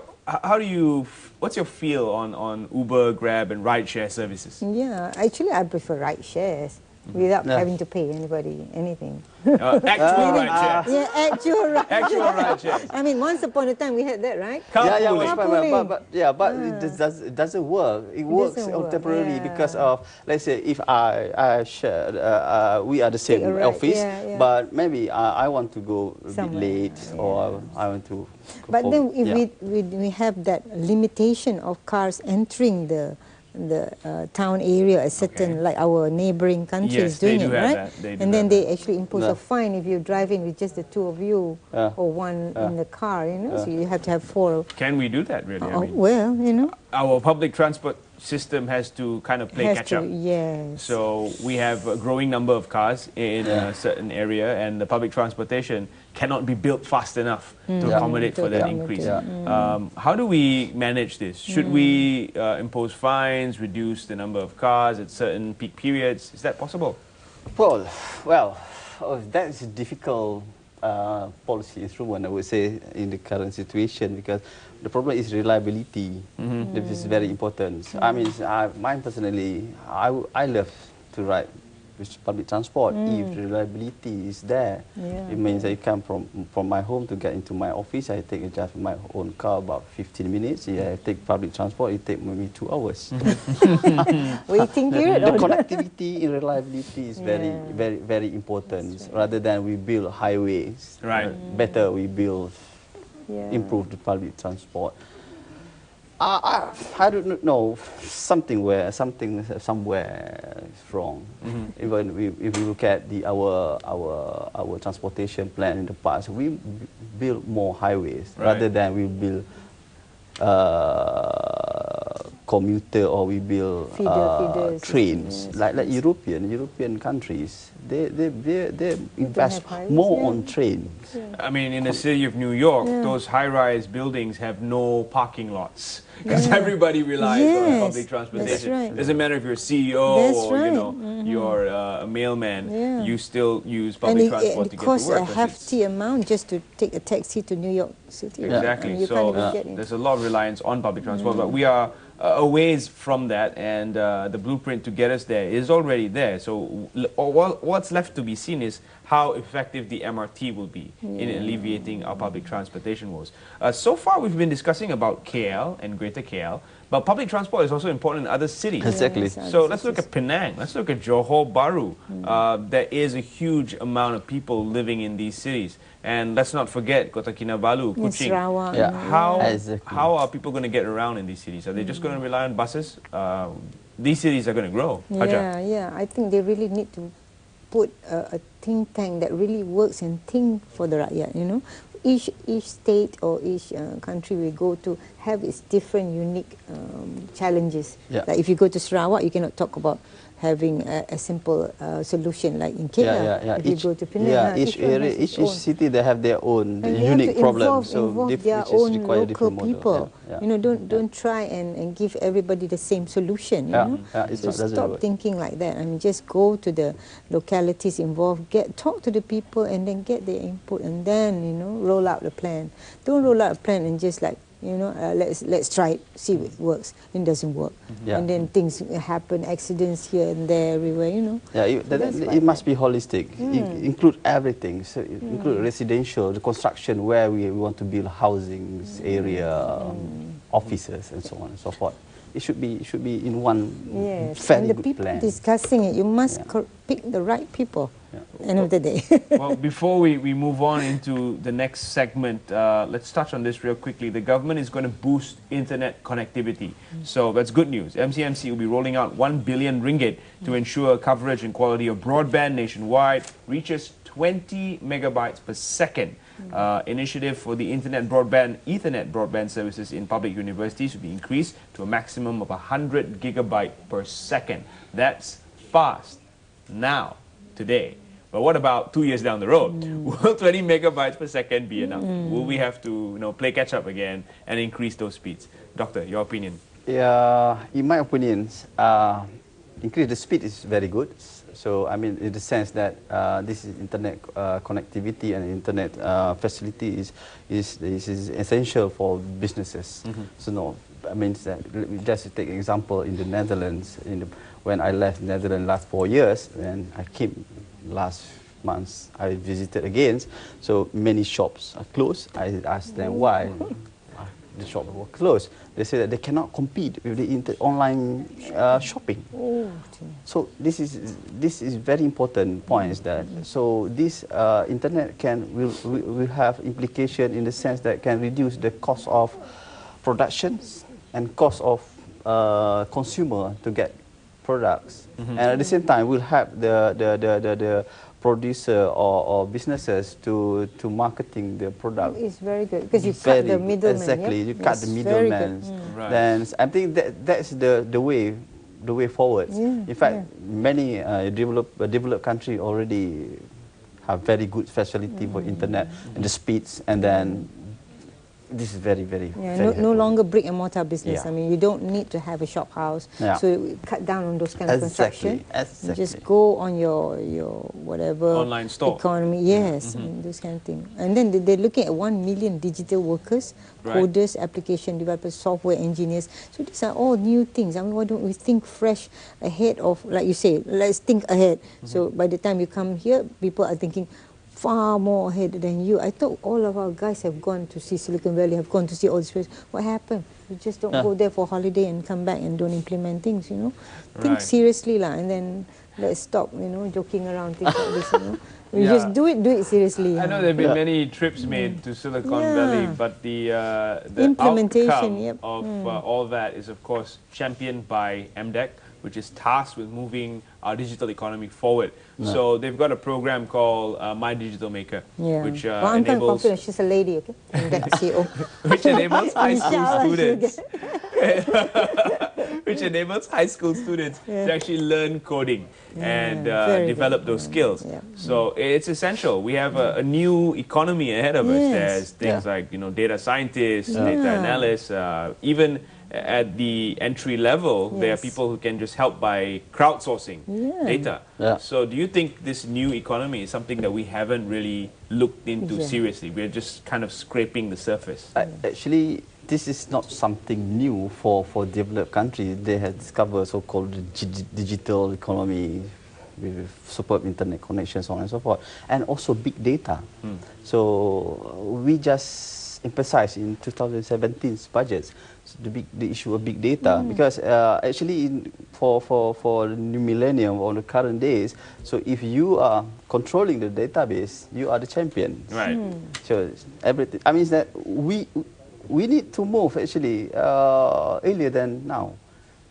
[SPEAKER 1] what's your feel on Uber, Grab and rideshare services?
[SPEAKER 6] Yeah, actually I prefer ride shares. Without having to pay anybody anything.
[SPEAKER 1] Actual ride shares.
[SPEAKER 6] Yeah, actual
[SPEAKER 1] ride shares.
[SPEAKER 6] I mean, once upon a time we had that, right?
[SPEAKER 5] But it doesn't work. It works temporarily because of, let's say, if I share, we are the same office, but maybe I want to go a bit late or I want to.
[SPEAKER 6] But then if we have that limitation of cars entering the town area, a certain like our neighboring countries doing it, right? And then they actually impose a fine if you're driving with just the two of you or one in the car, you know. So you have to have 4.
[SPEAKER 1] Can we do that really? I mean,
[SPEAKER 6] well, you know,
[SPEAKER 1] our public transport system has to kind of play catch up.
[SPEAKER 6] Yes.
[SPEAKER 1] So we have a growing number of cars in a certain area, and the public transportation cannot be built fast enough to accommodate for that increase. How do we manage this? Should we impose fines, reduce the number of cars at certain peak periods? Is that possible?
[SPEAKER 5] Well, that is a difficult policy instrument, I would say, in the current situation, because the problem is reliability. This is very important. I mean, mine personally, I love to ride with public transport. If reliability is there, it means I come from my home to get into my office. I take just my own car about 15 minutes. I take public transport. It takes maybe 2 hours.
[SPEAKER 6] Waiting period.
[SPEAKER 5] The connectivity and reliability is very important. Rather than we build highways, better we build, improve the public transport. I don't know, somewhere is wrong. Even if we look at our transportation plan in the past, we build more highways rather than we build commuter, or we build trains like European countries. They invest more on trains.
[SPEAKER 1] I mean, in the city of New York, those high-rise buildings have no parking lots because everybody relies on public transportation. Doesn't matter if you're a CEO or you're a mailman, you still use public transport to get to work.
[SPEAKER 6] It costs a hefty amount just to take a taxi to New York City.
[SPEAKER 1] Exactly. So there's a lot of reliance on public transport, but we are a ways from that, and the blueprint to get us there is already there. So what's left to be seen is how effective the MRT will be in alleviating our public transportation woes. So far, we've been discussing about KL and Greater KL, but public transport is also important in other cities.
[SPEAKER 5] Exactly.
[SPEAKER 1] So let's look at Penang. Let's look at Johor Bahru. There is a huge amount of people living in these cities. And let's not forget Kota Kinabalu, Kuching. How are people going to get around in these cities? Are they just going to rely on buses? These cities are going to grow.
[SPEAKER 6] Yeah. I think they really need to put a think tank that really works and think for the rakyat, Each state or each country we go to have its different unique challenges. Like if you go to Sarawak, you cannot talk about having a simple solution like in KL. If you go to Penang,
[SPEAKER 5] each city they have their own unique problems. So
[SPEAKER 6] involve their own local people. Don't try and give everybody the same solution. So stop thinking like that. I mean, just go to the localities involved, talk to the people, and then get their input, and then roll out the plan. Don't roll out a plan and just like, let's try it, see if it works. It doesn't work, and then things happen, accidents here and there, everywhere.
[SPEAKER 5] It must be holistic. Include everything. So include residential, the construction where we want to build housing area, offices, and so on and so forth. It should be in one fairly good plan.
[SPEAKER 6] Discussing it, you must pick the right people. End of the day.
[SPEAKER 1] Well, before we move on into the next segment, let's touch on this real quickly. The government is going to boost internet connectivity. So that's good news. MCMC will be rolling out 1 billion ringgit to ensure coverage and quality of broadband nationwide reaches 20 megabytes per second. Initiative for the Ethernet broadband services in public universities will be increased to a maximum of 100 gigabyte per second. That's fast now, today. But what about 2 years down the road? Will 20 megabytes per second be enough? Will we have to play catch up again and increase those speeds? Doctor, your opinion?
[SPEAKER 5] Yeah, in my opinion, increase the speed is very good. So I mean, in the sense that this is internet connectivity and internet facility is essential for businesses. So I mean, just to take an example in the Netherlands, when I left the Netherlands last 4 years, and I came last month, I visited again. So many shops are closed. I asked them why the shops were closed. They said that they cannot compete with the online shopping. So this is very important points that so this internet will have implication in the sense that can reduce the cost of production and cost of consumer to get products, and at the same time will help the producer or businesses to marketing the product.
[SPEAKER 6] It's very good because you cut the middleman.
[SPEAKER 5] Exactly, you cut the middleman. Then I think that's the way forward. In fact, many developed countries already have very good facility for internet and the speeds, and then This is very, very,
[SPEAKER 6] Yeah,
[SPEAKER 5] very
[SPEAKER 6] no
[SPEAKER 5] helpful.
[SPEAKER 6] longer brick and mortar business.
[SPEAKER 5] Yeah.
[SPEAKER 6] I mean, you don't need to have a shop house.
[SPEAKER 5] Yeah.
[SPEAKER 6] So we cut down on those kind of construction.
[SPEAKER 5] Exactly.
[SPEAKER 6] You just go on your whatever
[SPEAKER 1] Online store.
[SPEAKER 6] economy. Yes, I mean, those kind of thing. And then they're looking at 1 million digital workers,
[SPEAKER 1] Right.
[SPEAKER 6] coders, application developers, software engineers. So these are all new things. I mean, why don't we think fresh ahead of, like you say, let's think ahead. So by the time you come here, people are thinking far more ahead than you. I thought all of our guys have gone to see Silicon Valley, have gone to see all this place. What happened? We just don't go there for holiday and come back and don't implement things, you know. Think
[SPEAKER 1] Right.
[SPEAKER 6] seriously lah, and then let's stop, you know, joking around things like this, you know. We
[SPEAKER 1] Yeah.
[SPEAKER 6] just do it seriously.
[SPEAKER 1] I know there have been many trips made to Silicon
[SPEAKER 6] Yeah.
[SPEAKER 1] Valley, but the
[SPEAKER 6] Implementation,
[SPEAKER 1] outcome
[SPEAKER 6] yep.
[SPEAKER 1] of all that is, of course, championed by MDEC, which is tasked with moving our digital economy forward. So they've got a program called My Digital Maker,
[SPEAKER 6] Yeah.
[SPEAKER 1] which
[SPEAKER 6] Well, I'm kind of
[SPEAKER 1] enables
[SPEAKER 6] confident she's a lady, okay? And that CEO.
[SPEAKER 1] which enables high school
[SPEAKER 6] Inshallah, she'll
[SPEAKER 1] students
[SPEAKER 6] get-
[SPEAKER 1] which enables high school students to actually learn coding and
[SPEAKER 6] very
[SPEAKER 1] develop
[SPEAKER 6] good.
[SPEAKER 1] those skills.
[SPEAKER 6] Yeah.
[SPEAKER 1] So it's essential. We have a new economy ahead of us.
[SPEAKER 6] Yes.
[SPEAKER 1] There's things like data scientists, data analysts, even at the entry level, there are
[SPEAKER 6] Yes.
[SPEAKER 1] people who can just help by crowdsourcing data.
[SPEAKER 5] Yeah.
[SPEAKER 1] So do you think this new economy is something that we haven't really looked into
[SPEAKER 6] Yeah.
[SPEAKER 1] seriously? We're just kind of scraping the surface.
[SPEAKER 5] Actually, this is not something new for developed countries. They have discovered so-called digital economy with superb internet connections, so on and so forth, and also big data. So we just emphasize in 2017's budgets the issue of big data, because actually for the new millennium or the current days, so if you are controlling the database, you are the champion.
[SPEAKER 1] Right.
[SPEAKER 5] So everything. I mean that we need to move actually earlier than now,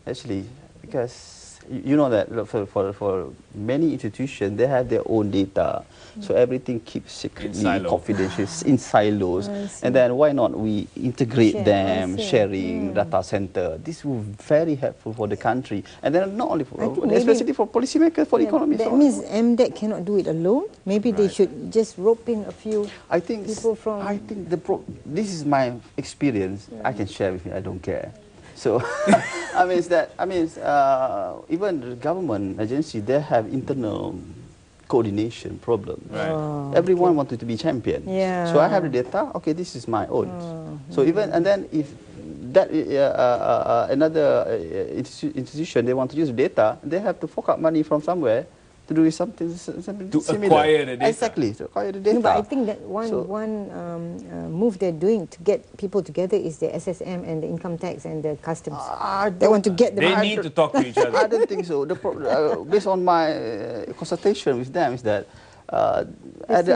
[SPEAKER 5] actually, because you know that for many institutions they have their own data, so everything keeps secretly
[SPEAKER 1] silo.
[SPEAKER 5] confidential in silos,
[SPEAKER 6] I see.
[SPEAKER 5] and then why not we integrate
[SPEAKER 6] Share,
[SPEAKER 5] them,
[SPEAKER 6] I see.
[SPEAKER 5] sharing data center. This will be very helpful for the country, and then not only for,
[SPEAKER 6] I think maybe-
[SPEAKER 5] especially for policymakers, for the economy.
[SPEAKER 6] That
[SPEAKER 5] so on.
[SPEAKER 6] means MDEC cannot do it alone. Maybe they should just rope in a few
[SPEAKER 5] I think
[SPEAKER 6] people from.
[SPEAKER 5] I think this is my experience. I can share with you. I don't care. So, even the government agency, they have internal coordination problem.
[SPEAKER 1] Right.
[SPEAKER 6] Oh,
[SPEAKER 5] Everyone wanted to be champion.
[SPEAKER 6] Yeah.
[SPEAKER 5] So I have the data. Okay, this is my own. So even and then if that another institution they want to use data, they have to fork out money from somewhere to do something
[SPEAKER 1] To
[SPEAKER 5] similar.
[SPEAKER 1] acquire the data.
[SPEAKER 5] Exactly, to acquire the data.
[SPEAKER 6] No, but I think that one
[SPEAKER 5] So-
[SPEAKER 6] move they're doing to get people together is the SSM and the income tax and the customs.
[SPEAKER 5] I
[SPEAKER 6] They want to get the
[SPEAKER 1] They
[SPEAKER 6] money.
[SPEAKER 1] need to talk to each
[SPEAKER 5] I
[SPEAKER 1] other.
[SPEAKER 5] don't think so. Based on my consultation with them, is that at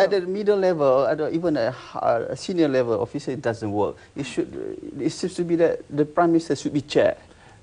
[SPEAKER 5] the middle level, even a senior level officer, it doesn't work. It seems to be that the prime minister should be chair.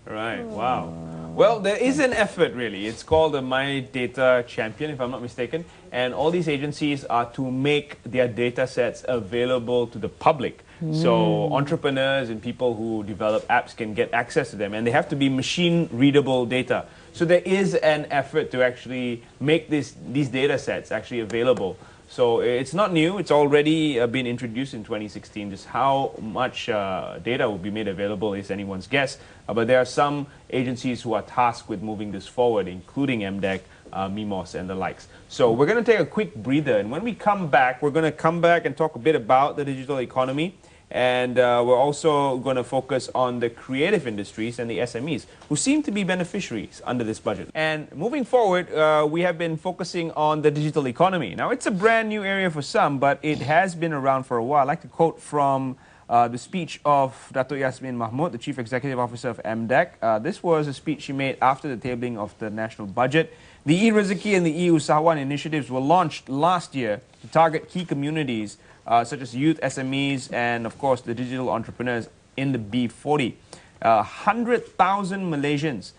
[SPEAKER 1] Right, wow. Well, there is an effort really. It's called the My Data Champion, if I'm not mistaken. And all these agencies are to make their data sets available to the public. So entrepreneurs and people who develop apps can get access to them. And they have to be machine readable data. So there is an effort to actually make these data sets actually available. So it's not new. It's already been introduced in 2016. Just how much data will be made available is anyone's guess. But there are some agencies who are tasked with moving this forward, including MDEC, MIMOS, and the likes. So we're going to take a quick breather. And when we come back, we're going to come back and talk a bit about the digital economy. And we're also going to focus on the creative industries and the SMEs, who seem to be beneficiaries under this budget. And moving forward, we have been focusing on the digital economy. Now, it's a brand new area for some, but it has been around for a while. I'd like to quote from the speech of Dato' Yasmin Mahmud, the Chief Executive Officer of MDEC. This was a speech she made after the tabling of the national budget. The e-Rezeki and the e-Usahawan initiatives were launched last year to target key communities such as youth, SMEs, and of course the digital entrepreneurs in the B40. 100,000 Malaysians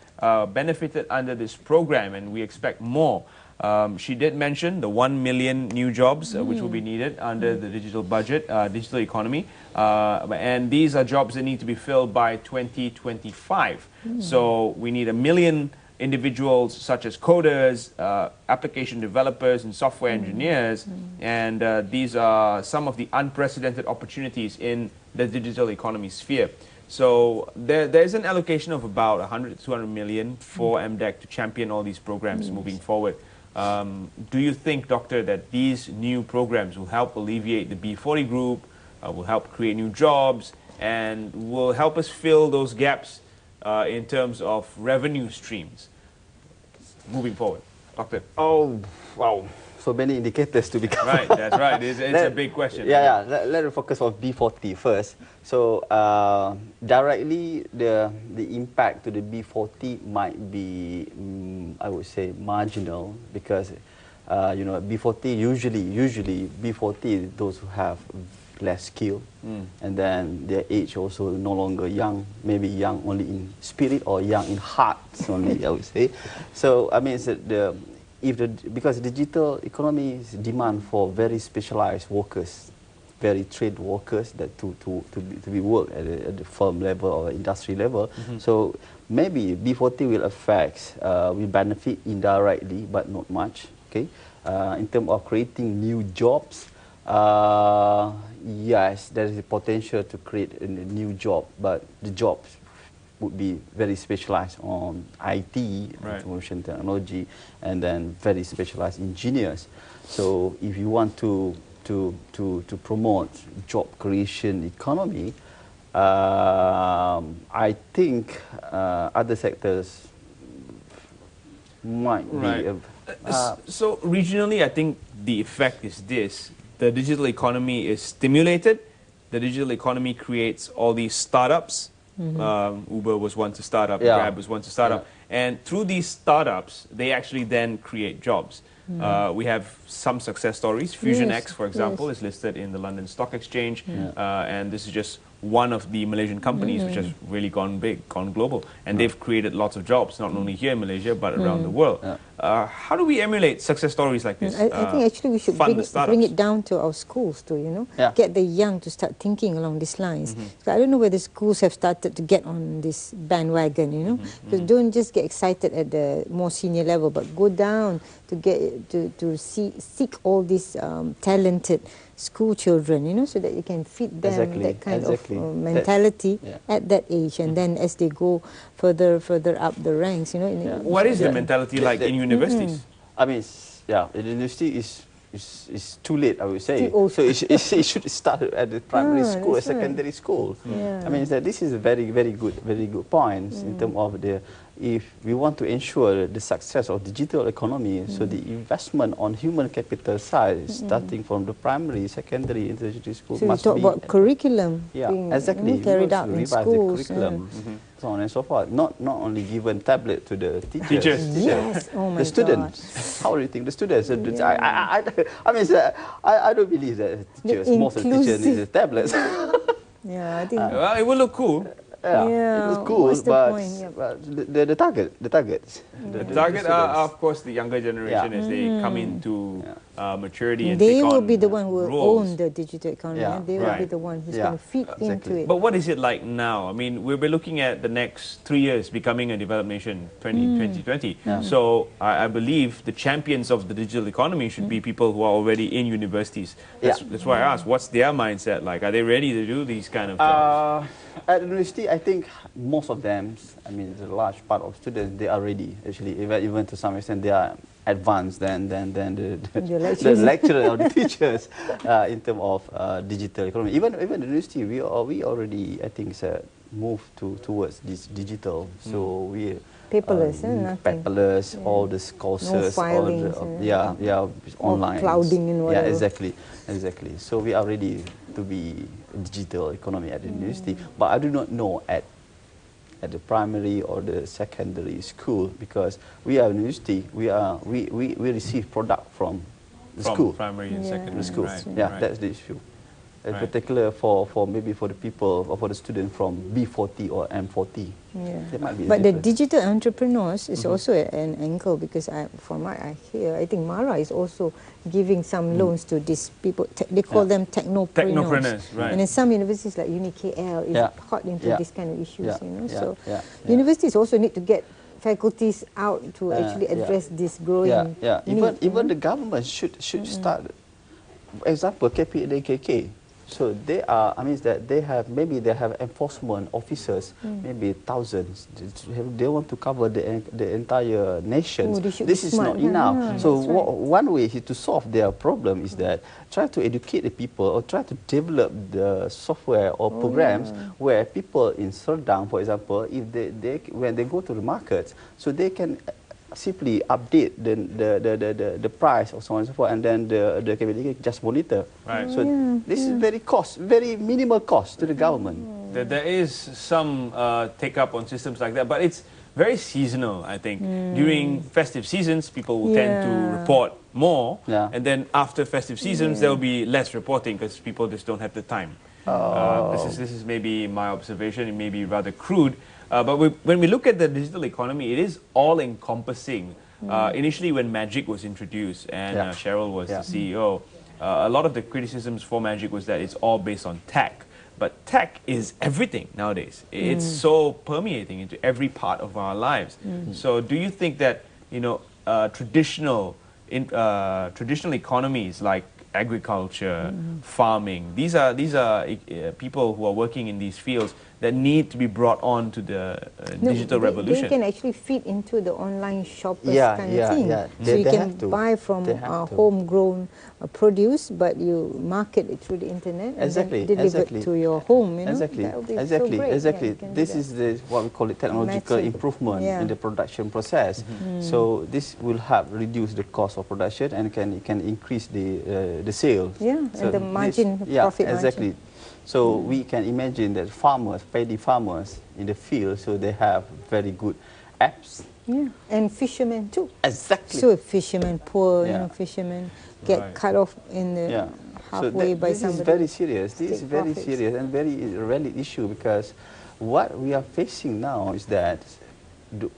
[SPEAKER 1] benefited under this program, and we expect more. She did mention the 1 million new jobs which will be needed under the digital budget, digital economy, and these are jobs that need to be filled by 2025. So we need 1 million individuals such as coders, application developers, and software engineers. And these are some of the unprecedented opportunities in the digital economy sphere. So there's an allocation of about 100 to 200 million for MDEC to champion all these programs moving forward. Do you think, Doctor, that these new programs will help alleviate the B40 group, will help create new jobs, and will help us fill those gaps in terms of revenue streams moving forward? Doctor?
[SPEAKER 5] Oh, wow. So many indicators to be covered.
[SPEAKER 1] Right, that's right. It's a big question.
[SPEAKER 5] Yeah. Let us focus on B40 first. So directly, the impact to the B40 might be, I would say, marginal, because you know, B40 usually B40 those who have less skill, and then their age also no longer young, maybe young only in spirit or young in heart only, I would say. So I mean, it's because digital economy is demand for very specialized workers, very trained workers that to be work at the firm level or industry level. So maybe B40 will affect, will benefit indirectly, but not much. Okay, in terms of creating new jobs, yes, there is a potential to create a new job, but the jobs would be very specialized on IT, information technology, and then very specialized engineers. So if you want to promote job creation economy, I think other sectors might be.
[SPEAKER 1] So regionally, I think the effect is this: the digital economy is stimulated. The digital economy creates all these startups. Uber was one to start up, Grab was one to start up, and through these startups, they actually then create jobs. We have some success stories. FusionX, for example, is listed in the London Stock Exchange, and this is just one of the Malaysian companies which has really gone big, gone global, and they've created lots of jobs, not only here in Malaysia, but around the world. How do we emulate success stories like this?
[SPEAKER 6] I think actually we should bring it down to our schools too, you know, get the young to start thinking along these lines. So I don't know whether schools have started to get on this bandwagon, you know, because don't just get excited at the more senior level, but go down to get to seek all these talented school children, you know, so that you can feed them that kind of mentality at that age, and then as they go further up the ranks, you know.
[SPEAKER 1] What is the mentality like in universities?
[SPEAKER 5] I mean, the university is too late, I would say. So it should start at the primary school or secondary school. I mean, this is a very good point in terms of if we want to ensure the success of digital economy, so the investment on human capital side, starting from the primary, secondary, and tertiary school,
[SPEAKER 6] so must be. So we talk about curriculum being carried out in schools.
[SPEAKER 5] Curriculum, so on and so forth. Not only given tablet to the teachers.
[SPEAKER 6] Yes, oh my
[SPEAKER 5] the students. How do you think the students? I mean, I don't believe that teachers, most of the teachers need the tablets.
[SPEAKER 6] Yeah, I think.
[SPEAKER 1] Well, it will look cool.
[SPEAKER 5] Yeah, it's cool, but the targets.
[SPEAKER 1] The target are, of course, the younger generation as they come into maturity and
[SPEAKER 6] they
[SPEAKER 1] take
[SPEAKER 6] will
[SPEAKER 1] on
[SPEAKER 6] be the one who will
[SPEAKER 1] roles.
[SPEAKER 6] own the digital economy. And they will be the one who's going to feed into it.
[SPEAKER 1] But what is it like now? I mean, we'll be looking at the next 3 years becoming a developed nation, 2020. So I believe the champions of the digital economy should be people who are already in universities. That's why I asked, what's their mindset like? Are they ready to do these kind of jobs?
[SPEAKER 5] At university, I think most of them, I mean, the large part of students, they are ready. Actually, even to some extent, they are advanced than the lecturer or the teachers in terms of digital economy. Even the university, we already, I think, moved towards this digital. So we
[SPEAKER 6] paperless, nothing.
[SPEAKER 5] Paperless, all the courses,
[SPEAKER 6] no filings,
[SPEAKER 5] online.
[SPEAKER 6] Clouding and whatever.
[SPEAKER 5] Yeah, exactly. So we are ready to be a digital economy at the university, but I do not know at the primary or the secondary school, because we are university. We receive product from the school,
[SPEAKER 1] primary and secondary
[SPEAKER 5] school.
[SPEAKER 1] Right.
[SPEAKER 5] That's the issue. In particular for maybe for the people or for the student from B40 or M40.
[SPEAKER 6] But the digital entrepreneurs is also an angle, because from what I hear, I think Mara is also giving some loans to these people. They call them technopreneurs. And in some universities like UniKL is hot into this kind of issues. You know, so universities also need to get faculties out to actually address this growing need.
[SPEAKER 5] Even the government should start. For example, KPDKK. So they are, I mean, that they have, maybe they have enforcement officers, maybe thousands. They want to cover the entire nation.
[SPEAKER 6] Oh, they should
[SPEAKER 5] This
[SPEAKER 6] be
[SPEAKER 5] is
[SPEAKER 6] smart,
[SPEAKER 5] not
[SPEAKER 6] yeah,
[SPEAKER 5] enough.
[SPEAKER 6] yeah,
[SPEAKER 5] So
[SPEAKER 6] that's right.
[SPEAKER 5] one way to solve their problem is that try to educate the people or try to develop the software or programs where people in Serdang, for example, if they when they go to the markets, so they can simply update the price or so on and so forth, and then the community just monitor.
[SPEAKER 1] Right.
[SPEAKER 5] So this is very minimal cost to the government.
[SPEAKER 1] There is some take up on systems like that, but it's very seasonal, I think. During festive seasons, people will tend to report more,
[SPEAKER 5] Yeah.
[SPEAKER 1] and then after festive seasons, there will be less reporting because people just don't have the time. This is maybe my observation. It may be rather crude, but when we look at the digital economy, it is all-encompassing. Initially, when Magic was introduced and Cheryl was the CEO, a lot of the criticisms for Magic was that it's all based on tech. But tech is everything nowadays. It's so permeating into every part of our lives. So do you think that, you know, traditional economies like agriculture, farming, these are people who are working in these fields that need to be brought on to the digital revolution?
[SPEAKER 6] They can actually fit into the online shoppers kind of thing. So
[SPEAKER 5] They
[SPEAKER 6] you can
[SPEAKER 5] have to.
[SPEAKER 6] buy from
[SPEAKER 5] They have to.
[SPEAKER 6] homegrown produce, but you market it through the internet and then deliver it to your home. You know? That would be so great.
[SPEAKER 5] Exactly.
[SPEAKER 6] Yeah, you can do
[SPEAKER 5] This
[SPEAKER 6] that.
[SPEAKER 5] is what we call it technological
[SPEAKER 6] Matching.
[SPEAKER 5] improvement
[SPEAKER 6] Yeah.
[SPEAKER 5] in the production process. So this will help reduce the cost of production and can increase the sales.
[SPEAKER 6] Yeah,
[SPEAKER 5] So
[SPEAKER 6] and the margin, profit
[SPEAKER 5] exactly.
[SPEAKER 6] margin.
[SPEAKER 5] So we can imagine that farmers, paddy farmers in the field, so they have very good apps.
[SPEAKER 6] Yeah, and fishermen too.
[SPEAKER 5] Exactly.
[SPEAKER 6] So if fishermen poor, you
[SPEAKER 5] Yeah.
[SPEAKER 6] know, fishermen get
[SPEAKER 1] Right.
[SPEAKER 6] cut off in the
[SPEAKER 5] Yeah.
[SPEAKER 6] halfway by
[SPEAKER 5] this
[SPEAKER 6] somebody.
[SPEAKER 5] is very serious. This is
[SPEAKER 6] take
[SPEAKER 5] very
[SPEAKER 6] profits.
[SPEAKER 5] serious and very valid issue, because what we are facing now is that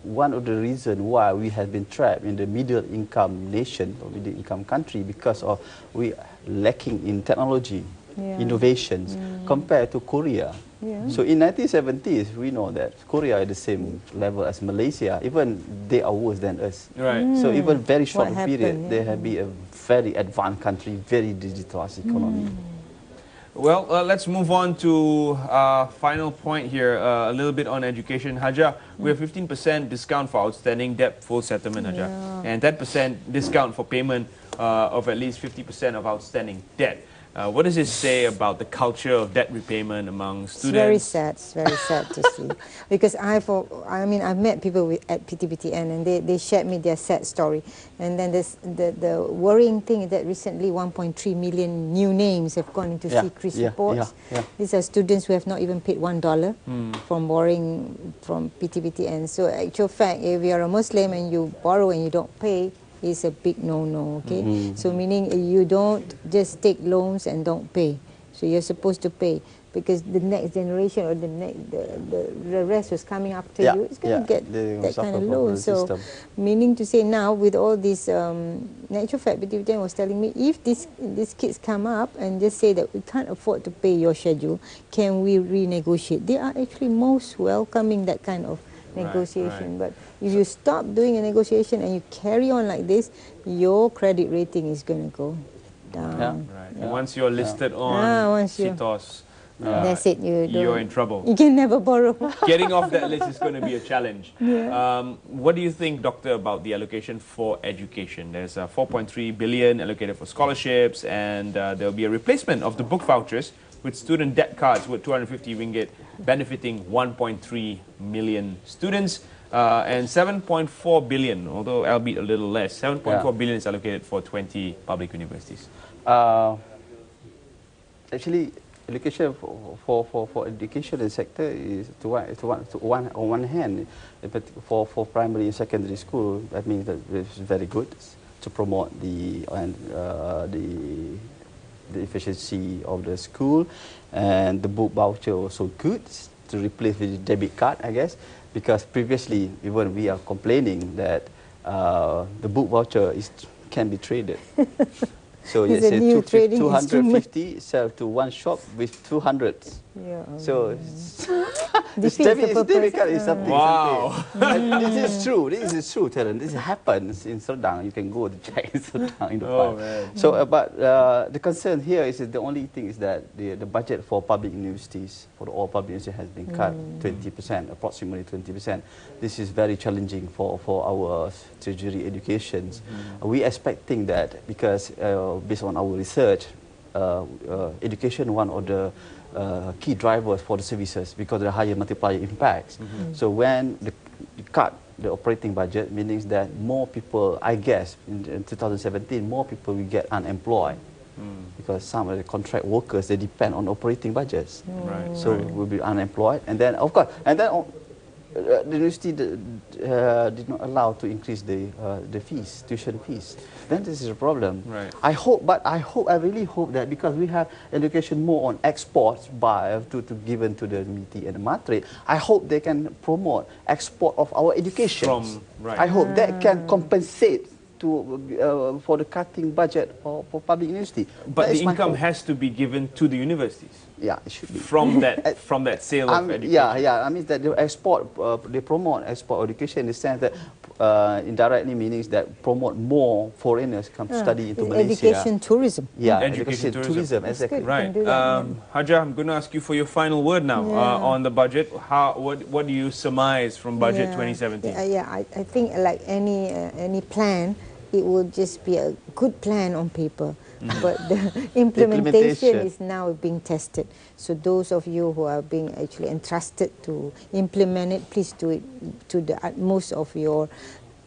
[SPEAKER 5] one of the reasons why we have been trapped in the middle income nation or middle income country, because of we lacking in technology, innovations compared to Korea. So in 1970s, we know that Korea is the same level as Malaysia. Even they are worse than us.
[SPEAKER 1] Right.
[SPEAKER 5] So even very short
[SPEAKER 6] What
[SPEAKER 5] period,
[SPEAKER 6] happened,
[SPEAKER 5] they have been a very advanced country, very digitalized economy.
[SPEAKER 1] Well, let's move on to our final point here, a little bit on education. Haja, we have 15% discount for outstanding debt full settlement, Haja, and 10% discount for payment of at least 50% of outstanding debt. What does this say about the culture of debt repayment among students?
[SPEAKER 6] It's very sad to see. Because I've met people at PTPTN and they shared me their sad story. And then the worrying thing is that recently 1.3 million new names have gone into CCRIS reports. These are students who have not even paid $1 from borrowing from PTPTN. So actual fact, if you're a Muslim and you borrow and you don't pay, is a big no-no, okay? So meaning you don't just take loans and don't pay. So you're supposed to pay, because the next generation or the rest who's coming after you is going to get that kind of loan. So meaning to say now with all this, natural fact, PTPTN was telling me, if these kids come up and just say that we can't afford to pay your schedule, can we renegotiate? They are actually most welcoming that kind of negotiation. But if you stop doing a negotiation and you carry on like this, your credit rating is going to go down.
[SPEAKER 1] And once you're listed on CITOS,
[SPEAKER 6] that's it.
[SPEAKER 1] You're in trouble.
[SPEAKER 6] You can never borrow.
[SPEAKER 1] Getting off that list is going to be a challenge. What do you think, Doctor, about the allocation for education? There's 4.3 billion allocated for scholarships, and there will be a replacement of the book vouchers with student debt cards worth 250 ringgit, benefiting 1.3 million students. And 7.4 billion, although albeit a little less, 7.4 billion is allocated for 20 public universities.
[SPEAKER 5] Actually, education for education sector is on one hand, but for primary and secondary school, that means that it's very good to promote the efficiency of the school, and the book voucher also good to replace with the debit card, I guess, because previously even we are complaining that the book voucher can be traded. So let's say 250 sell to one shop with 200
[SPEAKER 6] Yeah.
[SPEAKER 5] So it's
[SPEAKER 6] Defeats the purpose.
[SPEAKER 5] difficult. It's something.
[SPEAKER 1] Wow.
[SPEAKER 5] And this is true. This is true, Terence. This happens in Serdang. You can go to check in Serdang in the
[SPEAKER 1] Oh,
[SPEAKER 5] file.
[SPEAKER 1] man.
[SPEAKER 5] So, but the concern here is that the only thing is that the budget for public universities, for all public universities, has been cut 20%, approximately 20%. This is very challenging for our tertiary educations. We expecting that because based on our research, education one of the key drivers for the services because of the higher multiplier impacts. So when you cut the operating budget, meaning that more people, I guess, in 2017, more people will get unemployed because some of the contract workers, they depend on operating budgets.
[SPEAKER 1] Right.
[SPEAKER 5] So will be unemployed, and then of course, and then the university did not allow to increase the fees, tuition fees. Then this is a problem.
[SPEAKER 1] Right.
[SPEAKER 5] I really hope that because we have education more on exports to given to the MITI and the Matrix, I hope they can promote export of our education.
[SPEAKER 1] Right.
[SPEAKER 5] I hope that can compensate for the cutting budget for public university.
[SPEAKER 1] But
[SPEAKER 5] That
[SPEAKER 1] the
[SPEAKER 5] is my
[SPEAKER 1] income
[SPEAKER 5] hope.
[SPEAKER 1] has to be given to the universities
[SPEAKER 5] Yeah, it should be.
[SPEAKER 1] from that sale of education.
[SPEAKER 5] Yeah. I mean that they export, they promote export education in the sense that indirectly meanings that promote more foreigners come to study into
[SPEAKER 6] It's
[SPEAKER 5] Malaysia.
[SPEAKER 6] education tourism.
[SPEAKER 5] Yeah,
[SPEAKER 1] Education tourism.
[SPEAKER 5] exactly.
[SPEAKER 6] good.
[SPEAKER 1] Right.
[SPEAKER 6] do that,
[SPEAKER 1] Haja, I'm going to ask you for your final word now on the budget. What do you surmise from budget 2017?
[SPEAKER 6] I think like any plan, it will just be a good plan on paper, but the implementation is now being tested. So those of you who are being actually entrusted to implement it, please do it to the utmost of your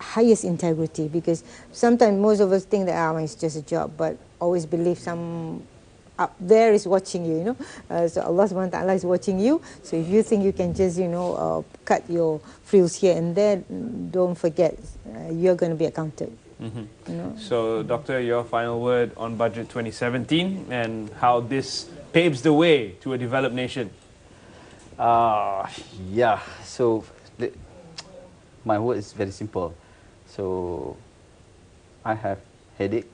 [SPEAKER 6] highest integrity, because sometimes most of us think that it's just a job, but always believe some up there is watching you, so Allah subhanahu wa ta'ala is watching you. So if you think you can just, cut your frills here and there, don't forget, you're going to be accounted.
[SPEAKER 1] So, Doctor, your final word on budget 2017 and how this paves the way to a developed nation.
[SPEAKER 5] Yeah, so my word is very simple. So I have headache,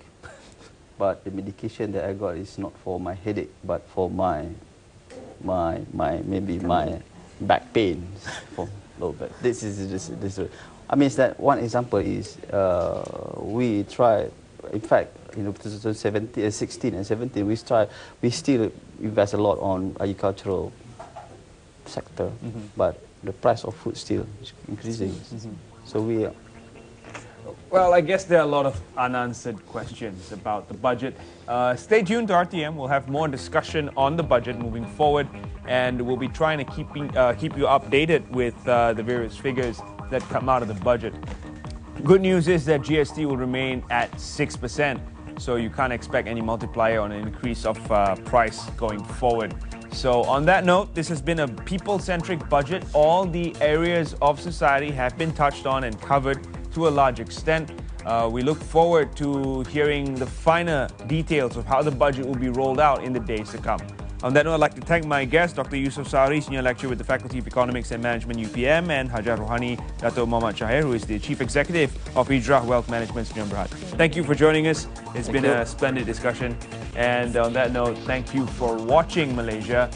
[SPEAKER 5] but the medication that I got is not for my headache, but for my back pain for a little bit. This. I mean, that one example is we tried. In fact, 2016 and 17, we still invest a lot on agricultural sector, but the price of food still is increasing. So we.
[SPEAKER 1] Well, I guess there are a lot of unanswered questions about the budget. Stay tuned to RTM. We'll have more discussion on the budget moving forward, and we'll be trying to keep you updated with the various figures that come out of the budget. Good news is that GST will remain at 6%, so you can't expect any multiplier on an increase of price going forward. So on that note, this has been a people-centric budget. All the areas of society have been touched on and covered to a large extent. We look forward to hearing the finer details of how the budget will be rolled out in the days to come. On that note, I'd like to thank my guest, Dr. Yusuf Sari, Senior Lecturer with the Faculty of Economics and Management, UPM, and Hajar Rohani, Dato' Muhammad Shahir, who is the Chief Executive of Hijrah Wealth Management, Sdn Bhd. Thank you for joining us. It's been a splendid discussion. And on that note, thank you for watching Malaysia.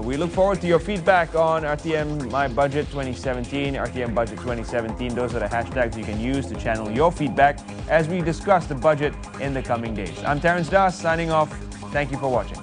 [SPEAKER 1] We look forward to your feedback on RTM My Budget 2017, RTM Budget 2017. Those are the hashtags you can use to channel your feedback as we discuss the budget in the coming days. I'm Terence Das, signing off. Thank you for watching.